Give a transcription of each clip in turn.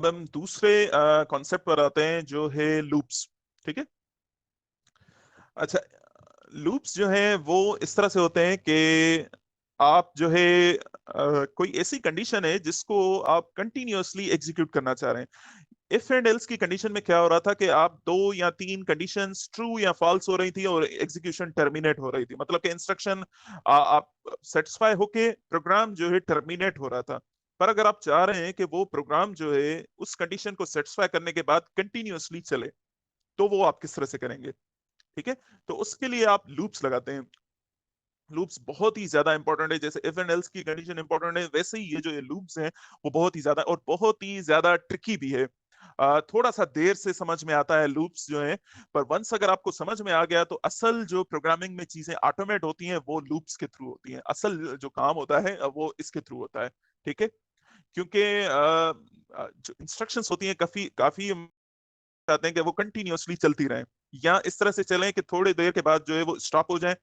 अब हम दूसरे कॉन्सेप्ट पर आते हैं जो है लूप्स। ठीक है। अच्छा, लूप्स जो है वो इस तरह से होते हैं कि आप जो है कोई ऐसी कंडीशन है जिसको आप कंटिन्यूअसली एग्जीक्यूट करना चाह रहे हैं। इफ एंड एल्स की कंडीशन में क्या हो रहा था कि आप दो या तीन कंडीशंस ट्रू या फॉल्स हो रही थी और एग्जीक्यूशन टर्मिनेट हो रही थी, मतलब कि इंस्ट्रक्शन आप सेटिस्फाई होके प्रोग्राम जो है टर्मिनेट हो रहा था। पर अगर आप चाह रहे हैं कि वो प्रोग्राम जो है उस कंडीशन को सेटिस्फाई करने के बाद कंटिन्यूअसली चले, तो वो आप किस तरह से करेंगे? ठीक है। तो उसके लिए आप लूप्स लगाते हैं। लूप्स बहुत ही ज्यादा इंपॉर्टेंट है, जैसे इफ एंड एल्स की कंडीशन इंपॉर्टेंट है, वैसे ही ये जो ये लूप्स हैं वो बहुत ही ज्यादा और बहुत ही ज्यादा ट्रिकी भी है। थोड़ा सा देर से समझ में आता है लूप्स जो है, पर वंस अगर आपको समझ में आ गया तो असल जो प्रोग्रामिंग में चीजें ऑटोमेट होती हैं वो लूप्स के थ्रू होती हैं। असल जो काम होता है वो इसके थ्रू होता है। ठीक है। क्योंकि जो इंस्ट्रक्शंस होती हैं काफी काफी चाहते हैं कि वो कंटिन्यूअसली चलती रहें, या इस तरह से चलें कि थोड़ी देर के बाद जो है वो स्टॉप हो जाए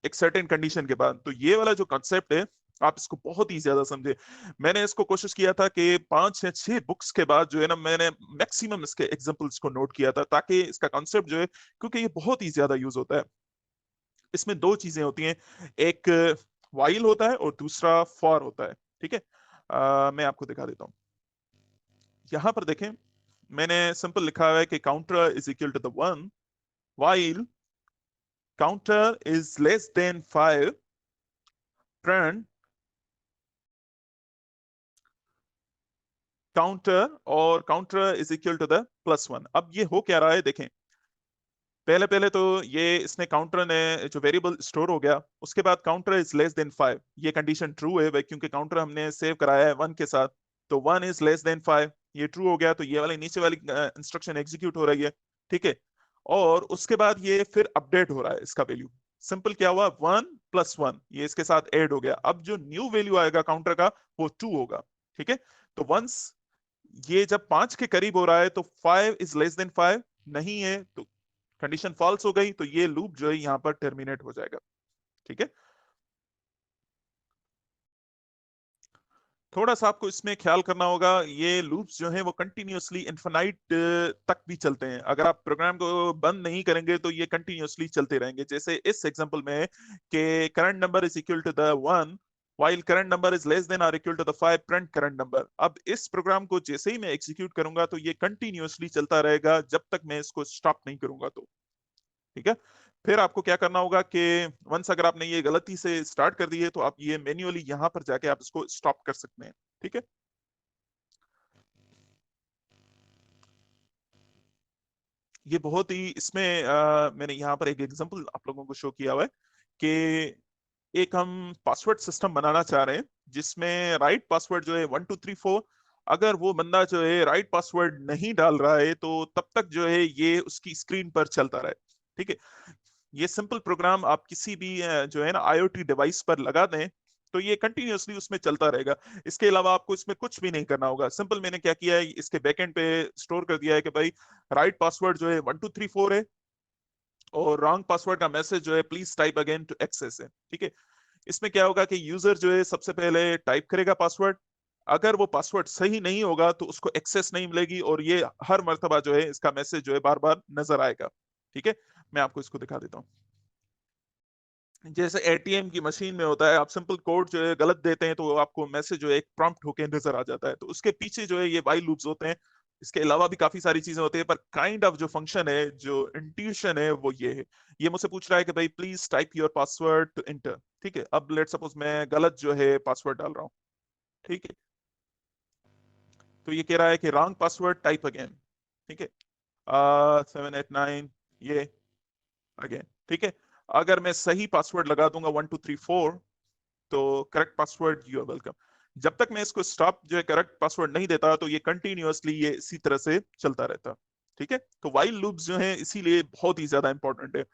एक सर्टेन कंडीशन के बाद। तो ये वाला जो कॉन्सेप्ट है आप इसको बहुत ही ज्यादा समझे। मैंने इसको कोशिश किया था कि 5 या 6 बुक्स के बाद जो है ना, मैंने मैक्सिमम इसके एग्जांपल्स को नोट किया था, ताकि इसका कॉन्सेप्ट जो है, क्योंकि ये बहुत ही ज्यादा यूज होता है। इसमें दो चीजें होती हैं, एक वाइल होता है और दूसरा फॉर होता है। ठीक है। मैं आपको दिखा देता हूँ। यहाँ पर देखें, मैंने सिंपल लिखा हुआ है कि counter is equal to the 1 while counter is less than 5 print counter और counter is equal to the +1। अब ये हो क्या रहा है देखें। पहले पहले तो ये इसने काउंटर ने जो वेरिएबल स्टोर हो गया, उसके बाद काउंटर इज लेस देन 5, ये कंडीशन ट्रू है भाई, क्योंकि काउंटर हमने सेव कराया है 1 के साथ। तो 1 इज लेस देन 5, ये ट्रू हो गया, तो ये वाली नीचे वाली इंस्ट्रक्शन एग्जीक्यूट हो रही है। ठीक है। और उसके बाद ये फिर अपडेट हो रहा है इसका वैल्यू। सिंपल क्या हुआ, 1 + 1 ये इसके साथ ऐड हो गया। अब जो न्यू वैल्यू आएगा काउंटर का वो 2 होगा। ठीक है। तो वंस ये जब 5 के करीब हो रहा है तो 5 इज लेस देन 5 नहीं है, तो कंडीशन फॉल्स हो गई, तो ये लूप जो है यहां पर टर्मिनेट हो जाएगा। ठीक है। थोड़ा सा आपको इसमें ख्याल करना होगा, ये लूप्स जो हैं वो कंटिन्यूअसली इन्फिनाइट तक भी चलते हैं। अगर आप प्रोग्राम को बंद नहीं करेंगे तो ये कंटिन्यूअसली चलते रहेंगे। जैसे इस एग्जांपल में कि current number is equal to the 1 while current number is less than or equal to the 5 print current number। अब इस प्रोग्राम को जैसे ही मैं एग्जीक्यूट करूंगा तो ये कंटिन्यूअसली चलता रहेगा जब तक मैं इसको स्टॉप नहीं करूंगा। तो ठीक है। फिर आपको क्या करना होगा कि वंस अगर आपने ये गलती से स्टार्ट कर दी है तो आप ये मैन्युअली यहां पर जाके आप इसको स्टॉप कर सकते हैं। ठीक है। ये बहुत ही इसमें मैंने यहाँ पर एक एग्जांपल आप लोगों को शो किया हुआ है कि एक हम पासवर्ड सिस्टम बनाना चाह रहे हैं जिसमें राइट पासवर्ड जो है 1 2 3 4। अगर वो बंदा जो है राइट पासवर्ड नहीं डाल रहा है तो तब तक जो है ये उसकी स्क्रीन पर चलता रहे। ठीक है। ये सिंपल प्रोग्राम आप किसी भी जो है ना आईओटी डिवाइस पर लगा दें तो ये कंटिन्यूअसली उसमें चलता रहेगा। इसके अलावा आपको इसमें कुछ भी नहीं करना होगा। सिंपल मैंने क्या किया है, इसके बैकएंड पे स्टोर कर दिया है कि भाई राइट पासवर्ड जो है 1 2 3 4 है, और रॉन्ग पासवर्ड का मैसेज जो है please type again to access है। ठीक है। इसमें क्या होगा कि यूजर जो है सबसे पहले टाइप करेगा पासवर्ड। अगर वो पासवर्ड सही नहीं होगा तो उसको एक्सेस नहीं मिलेगी, और ये हर मर्तबा जो है इसका मैसेज जो है बार बार नजर आएगा। ठीक है। मैं आपको इसको दिखा देता हूँ। जैसे एटीएम की मशीन में होता है, आप सिंपल कोड जो है गलत देते हैं तो आपको मैसेज जो है एक प्रॉम्प्ट होके नजर आ जाता है, तो उसके पीछे जो है ये वाइल लूप्स होते हैं। इसके अलावा भी काफी सारी चीजें होती है, पर काइंड ऑफ जो फंक्शन है, जो इंट्यूशन है वो ये है। ये मुझसे पूछ रहा है कि भाई please type your password to enter. ठीक है। अब लेट सपोज मैं गलत जो है पासवर्ड डाल रहा हूँ। ठीक है। तो ये कह रहा है कि रॉन्ग पासवर्ड टाइप अगेन। ठीक है। 7 8 9 ये अगेन। ठीक है। अगर मैं सही पासवर्ड लगा दूंगा 1 2 3 4, तो correct password you are welcome. जब तक मैं इसको स्टॉप जो है करेक्ट पासवर्ड नहीं देता तो ये कंटिन्यूअसली ये इसी तरह से चलता रहता। ठीक है। तो वाइल लूप्स जो है इसीलिए बहुत ही ज्यादा इंपॉर्टेंट है।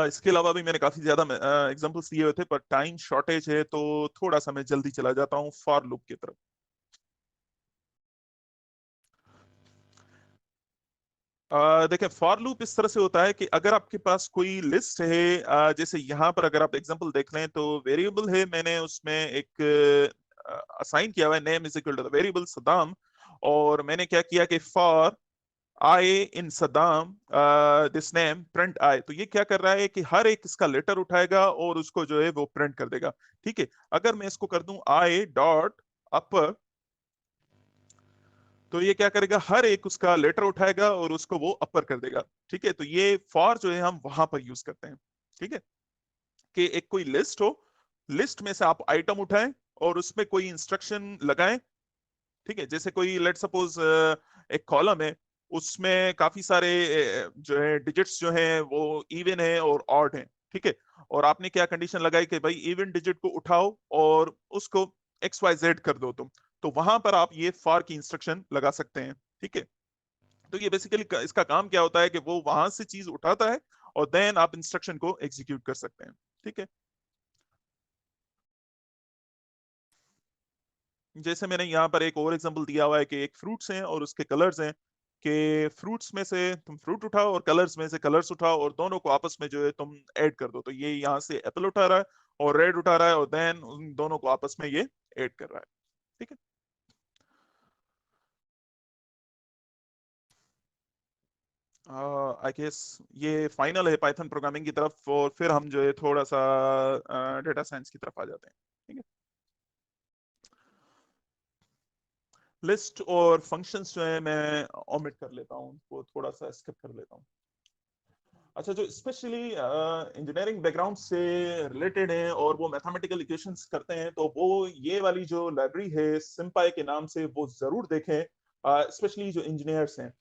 इसके अलावा भी मैंने काफी ज्यादा एग्जांपल्स दिए हुए थे, पर टाइम शॉर्टेज है तो थोड़ा सा मैं जल्दी चला जाता हूँ फॉर लूप की तरफ। देखिए, फॉर लूप इस तरह से होता है कि अगर आपके पास कोई लिस्ट है, जैसे यहाँ पर अगर आप एग्जांपल देख लें तो वेरिएबल है, मैंने उसमें एक असाइन किया हुआ है name is equal to the variable Saddam, और मैंने क्या किया कि for I in Saddam this name print I, तो ये क्या कर रहा है कि हर एक इसका लेटर उठाएगा और उसको जो है वो प्रिंट कर देगा। ठीक है, अगर मैं इसको कर दूं आई डॉट अपर, तो ये क्या करेगा, हर एक उसका लेटर उठाएगा और उसको वो अपर कर देगा। ठीक है, तो ये फॉर जो है हम वहां पर यूज करते हैं। ठीक है, कि एक कोई लिस्ट हो, लिस्ट में से आप आइटम उठाएं और उसमें कोई इंस्ट्रक्शन लगाएं। ठीक है, जैसे कोई लेट सपोज एक कॉलम है, उसमें काफी सारे जो है डिजिट्स जो हैं वो इवन है और ऑड है। ठीक है, और आपने क्या कंडीशन लगाई कि भाई इवन डिजिट को उठाओ और उसको एक्स वाई जेड कर दो तुम, तो वहां पर आप ये फॉर की इंस्ट्रक्शन लगा सकते हैं। ठीक है, तो ये बेसिकली इसका काम क्या होता है कि वो वहां से चीज उठाता है और देन आप इंस्ट्रक्शन को एग्जीक्यूट कर सकते हैं। ठीक है, जैसे मैंने यहाँ पर एक और एग्जांपल दिया हुआ है कि एक फ्रूट्स हैं और उसके कलर्स हैं, कि फ्रूट्स में से तुम फ्रूट उठाओ और कलर्स में से कलर्स उठाओ और दोनों को आपस में जो है तुम ऐड कर दो, तो ये यहाँ से एप्पल उठा रहा है और रेड उठा रहा है और देन उन दोनों को आपस में ये ऐड कर रहा है। ठीक है, आई गेस ये फाइनल है पाइथन प्रोग्रामिंग की तरफ, और फिर हम जो है थोड़ा सा डेटा साइंस की तरफ आ जाते हैं। ठीक है, लिस्ट और फंक्शंस जो है मैं ओमिट कर लेता हूँ, वो थोड़ा सा स्किप कर लेता हूँ। अच्छा, जो स्पेशली इंजीनियरिंग बैकग्राउंड से रिलेटेड हैं और वो मैथमेटिकल इक्वेशंस करते हैं, तो वो ये वाली जो लाइब्रेरी है सिम्पाई के नाम से वो जरूर देखें, स्पेशली जो इंजीनियर्स हैं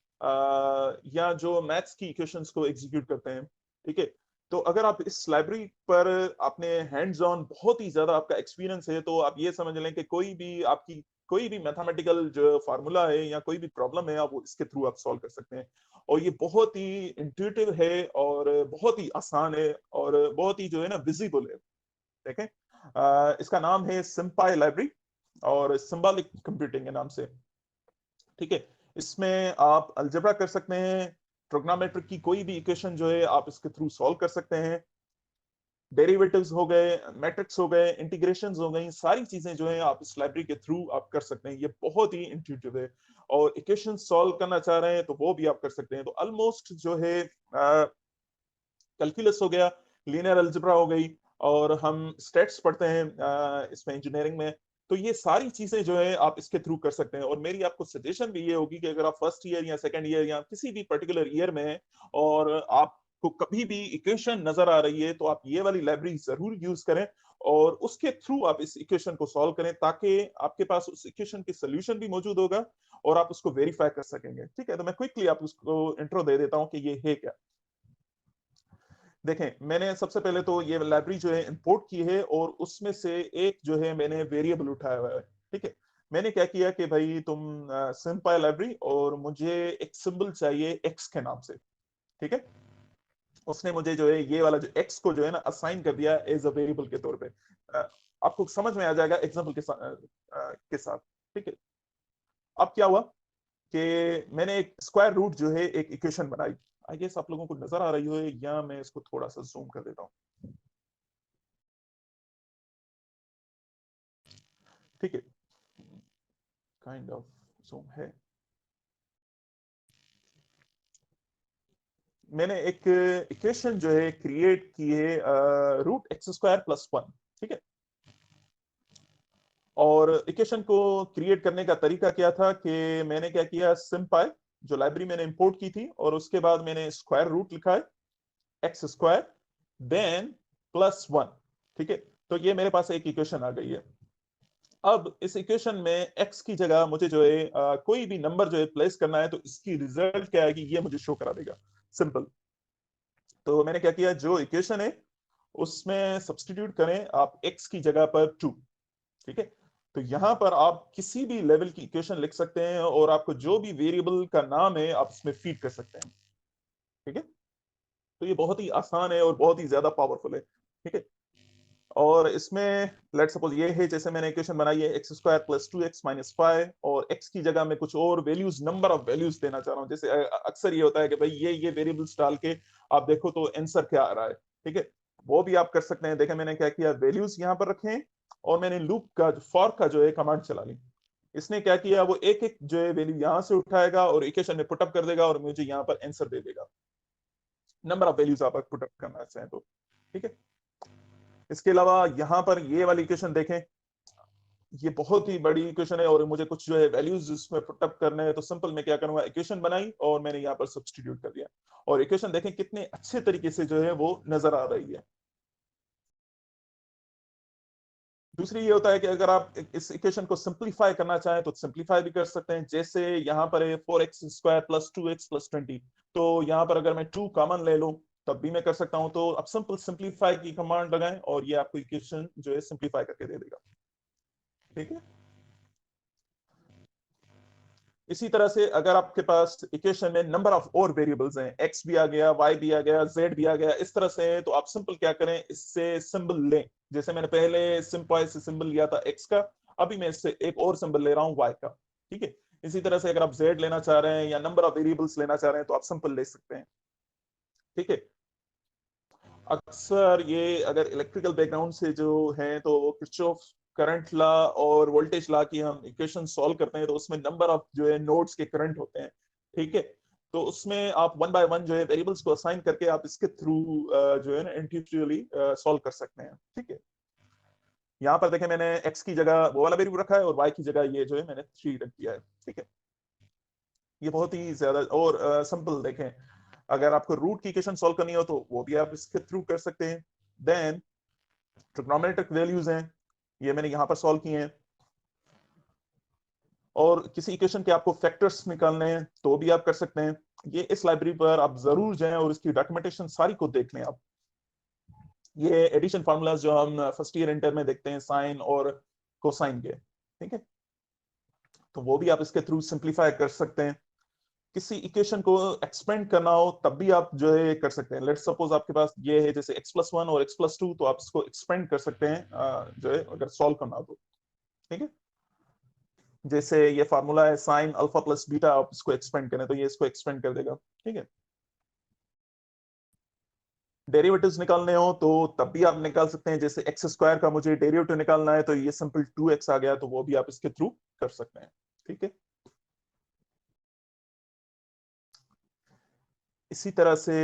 या जो मैथ्स की इक्वेशंस को एग्जीक्यूट करते हैं। ठीक है, तो अगर आप इस लाइब्रेरी पर आपने हैंड्स ऑन बहुत ही ज्यादा आपका एक्सपीरियंस है, तो आप ये समझ लें कि कोई भी मैथमेटिकल जो फार्मूला है या कोई भी प्रॉब्लम है, आप वो इसके थ्रू आप सॉल्व कर सकते हैं। और ये बहुत ही इंट्यूटिव है और बहुत ही आसान है और बहुत ही जो है ना विजिबल है। देखें, इसका नाम है सिम्पाई लाइब्रेरी और सिंबॉलिक कंप्यूटिंग के नाम से। ठीक है, इसमें आप अलजेब्रा कर सकते हैं, ट्रिग्नोमेट्रिक की कोई भी इक्वेशन जो है आप इसके थ्रू सॉल्व कर सकते हैं, डेरिवेटिव्स हो गए, मैट्रिक्स हो गए, इंटीग्रेशंस हो गई, सारी चीजें जो है आप इस लाइब्रेरी के थ्रू आप कर सकते हैं। ये बहुत ही इंट्यूटिव है, और इक्वेशन सॉल्व करना चाह रहे हैं तो वो भी आप कर सकते हैं। तो ऑलमोस्ट जो है कैलकुलस हो गया, लीनियर अलजेब्रा हो गई, और हम स्टेट्स पढ़ते हैं इसमें इंजीनियरिंग में, तो ये सारी चीजें जो है आप इसके थ्रू कर सकते हैं। और मेरी आपको सजेशन भी ये होगी कि अगर आप फर्स्ट ईयर या सेकंड ईयर या किसी भी पर्टिकुलर ईयर में हैं और आपको कभी भी इक्वेशन नजर आ रही है, तो आप ये वाली लाइब्रेरी जरूर यूज करें और उसके थ्रू आप इस इक्वेशन को सॉल्व करें, ताकि आपके पास उस इक्वेशन की सोल्यूशन भी मौजूद होगा और आप उसको वेरीफाई कर सकेंगे। ठीक है, तो मैं क्विकली आप उसको इंट्रो दे देता हूं कि ये है क्या। देखें, मैंने सबसे पहले तो ये लाइब्रेरी जो है इंपोर्ट की है और उसमें से एक जो है मैंने वेरिएबल उठाया हुआ है। ठीक है, मैंने क्या किया कि भाई तुम सिंपाई लाइब्रेरी और मुझे एक सिंबल चाहिए एक्स के नाम से। ठीक है, उसने मुझे जो है ये वाला जो एक्स को जो है ना असाइन कर दिया एज अ वेरिएबल के तौर पे। आपको समझ में आ जाएगा एग्जांपल के साथ। ठीक है, अब क्या हुआ कि मैंने एक स्क्वायर रूट जो है एक इक्वेशन बनाई। आई गेस आप लोगों को नजर आ रही हो, या मैं इसको थोड़ा सा जूम कर देता हूँ। ठीक है, काइंड ऑफ जूम है। मैंने एक इक्वेशन जो है क्रिएट की है, root x square plus one. ठीक है, और इक्वेशन को क्रिएट करने का तरीका क्या था कि मैंने क्या किया, सिंपाई जो लाइब्रेरी मैंने इंपोर्ट की थी और उसके बाद मैंने स्क्वायर रूट लिखा है x square then plus one. ठीक है, तो ये मेरे पास एक इक्वेशन आ गई है। अब इस इक्वेशन में एक्स की जगह मुझे जो है कोई भी नंबर जो है प्लेस करना है, तो इसकी रिजल्ट क्या है कि ये मुझे शो करा देगा। सिंपल। तो मैंने क्या किया, जो इक्वेशन है उसमें सब्सटीट्यूट करें आप एक्स की जगह पर टू। ठीक है, तो यहां पर आप किसी भी लेवल की इक्वेशन लिख सकते हैं और आपको जो भी वेरिएबल का नाम है आप इसमें फीड कर सकते हैं। ठीक है, तो ये बहुत ही आसान है और बहुत ही ज्यादा पावरफुल है। ठीक है, और इसमें लेट सपोज ये है, जैसे मैंने इक्वेशन बनाई है x square plus two x minus five, और एक्स की जगह मैं कुछ और वैल्यूज, नंबर ऑफ वैल्यूज देना चाह रहा हूँ। जैसे अक्सर ये होता है कि भाई ये वेरिएबल्स डाल के आप देखो तो आंसर क्या आ रहा है। ठीक है, वो भी आप कर सकते हैं। देखें मैंने क्या किया, वैल्यूज यहाँ पर रखे हैं और मैंने लूप का फॉर का जो है कमांड चला ली। इसने क्या किया, वो एक एक जो है वैल्यू यहां से उठाएगा और इक्वेशन में पुटअप कर देगा और मुझे यहाँ पर आंसर दे देगा, नंबर ऑफ वैल्यूज आप पुटअप करना चाहें तो। ठीक है, इसके अलावा यहाँ पर ये वाली इक्वेशन देखें, ये बहुत ही बड़ी इक्वेशन है और मुझे कुछ जो है वैल्यूज इसमें पुटअप करने हैं, तो सिंपल मैं क्या करूंगा, इक्वेशन बनाई और मैंने यहाँ पर सब्स्टिट्यूट कर दिया और इक्वेशन देखें कितने अच्छे तरीके से जो है वो नजर आ रही है। दूसरी ये होता है कि अगर आप इस इक्वेशन को सिंप्लीफाई करना चाहें तो सिंप्लीफाई भी कर सकते हैं। जैसे यहाँ पर है 4x² + 2x + 20, तो यहाँ पर अगर मैं 2 कॉमन ले लूं तब भी मैं कर सकता हूं। तो आप सिंपल सिंप्लीफाई की कमांड लगाएं और ये आपको इक्वेशन जो है सिंप्लीफाई करके दे देगा। ठीक है, इसी तरह से अगर आपके पास इक्वेशन में नंबर ऑफ और वेरिएबल्स हैं, x भी आ गया, y भी आ गया, z भी आ गया, इस तरह से, तो आप सिंपल क्या करें, इससे सिंबल लें। जैसे मैंने पहले सिंपल से सिंबल लिया था x का, अभी मैं इससे एक और सिंबल ले रहा हूं y का। ठीक है, इसी तरह से अगर आप z लेना चाह रहे हैं या नंबर ऑफ वेरिएबल्स लेना चाह रहे हैं तो आप सिंपल ले सकते हैं। ठीक है, अक्सर ये अगर इलेक्ट्रिकल बैकग्राउंड से जो है तो वो किरचॉफ करंट लॉ और वोल्टेज लॉ की हम इक्वेशन सॉल्व करते हैं, तो उसमें नंबर ऑफ जो है नोड्स के करंट होते हैं। ठीक है, तो उसमें आप वन बाय वन जो है वेरिएबल्स को असाइन करके आप इसके थ्रू जो है ना इंट्यूटिवली सॉल्व कर सकते हैं। ठीक है, यहाँ पर देखें मैंने x की जगह वो वाला वेरिएबल रखा है और y की जगह ये जो है मैंने 3 रख दिया है। ठीक है, ये बहुत ही ज्यादा और सिंपल देखें, अगर आपको रूट की इक्वेशन सॉल्व करनी हो तो वो भी आप इसके थ्रू कर सकते हैं। देन ट्रिग्नोमेट्रिक वैल्यूज हैं, ये मैंने यहां पर सॉल्व किए हैं। और किसी इक्वेशन के आपको फैक्टर्स निकालने हैं तो भी आप कर सकते हैं। ये इस लाइब्रेरी पर आप जरूर जाएं और इसकी डॉक्यूमेंटेशन सारी को देख लें आप। ये एडिशन फार्मूलाज जो हम फर्स्ट ईयर इंटर में देखते हैं, साइन और कोसाइन के। ठीक है, तो वो भी आप इसके थ्रू सिंप्लीफाई कर सकते हैं। किसी इक्वेशन को एक्सपेंड करना हो तब भी आप जो है कर सकते हैं। लेट्स सपोज आपके पास ये है जैसे x+1 और x+2, तो आप इसको एक्सपेंड कर सकते हैं जो है अगर सॉल्व करना हो तो। ठीक है, जैसे ये फार्मूला है साइन अल्फा प्लस बीटा, आप इसको एक्सपेंड करें तो ये इसको एक्सपेंड कर देगा। ठीक है, डेरिवेटिव्स निकालने हो तो तब भी आप निकाल सकते हैं। जैसे x² का मुझे डेरिवेटिव निकालना है तो ये सिंपल 2x आ गया, तो वो भी आप इसके थ्रू कर सकते हैं। ठीक है, इसी तरह से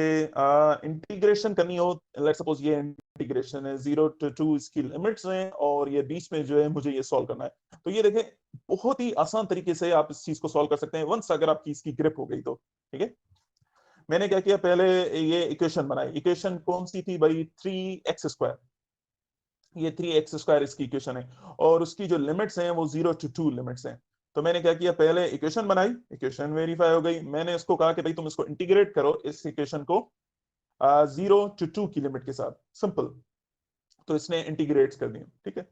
इंटीग्रेशन करनी हो, लेट्स सपोज ये इंटीग्रेशन है 0 to 2, इसकी लिमिट्स हैं और ये बीच में जो है मुझे ये सॉल्व करना है, तो ये देखें बहुत ही आसान तरीके से आप इस चीज को सॉल्व कर सकते हैं वंस अगर आपकी इसकी ग्रिप हो गई तो। ठीक है, मैंने क्या किया, पहले ये इक्वेशन बनाई। इक्वेशन कौन सी थी भाई, 3x²। ये 3x² इसकी इक्वेशन है और उसकी जो लिमिट्स हैं वो 0 to 2 लिमिट्स हैं। तो मैंने क्या किया, पहले इक्वेशन बनाई, इक्वेशन वेरीफाई हो गई, मैंने इसको कहा कि भाई तुम इसको इंटीग्रेट करो इस इक्वेशन को 0 to 2 की लिमिट के साथ, सिंपल। तो इसने इंटीग्रेट कर दिया। ठीक है,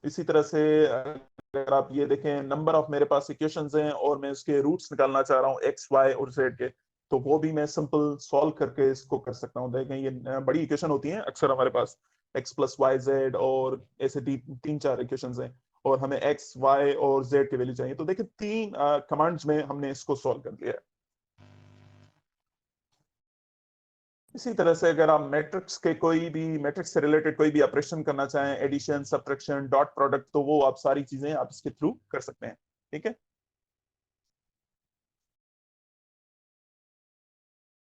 इसी तरह से अगर आप ये देखें, नंबर ऑफ मेरे पास इक्वेशंस हैं और मैं इसके रूट्स निकालना चाह रहा हूँ एक्स वाई और जेड के, तो वो भी मैं सिंपल सॉल्व करके इसको कर सकता हूँ। देखें ये बड़ी इक्वेशन होती हैं अक्सर हमारे पास, x+y z और ऐसे तीन चार इक्वेशंस हैं और हमें x y और z के वैल्यू चाहिए, तो देखिए 3 कमांड्स में हमने इसको सॉल्व कर लिया है। इसी तरह से अगर आप मैट्रिक्स के कोई भी मैट्रिक्स से रिलेटेड कोई भी ऑपरेशन करना चाहें, एडिशन, सब्ट्रैक्शन, डॉट प्रोडक्ट, तो वो आप सारी चीजें आप इसके थ्रू कर सकते हैं। ठीक है,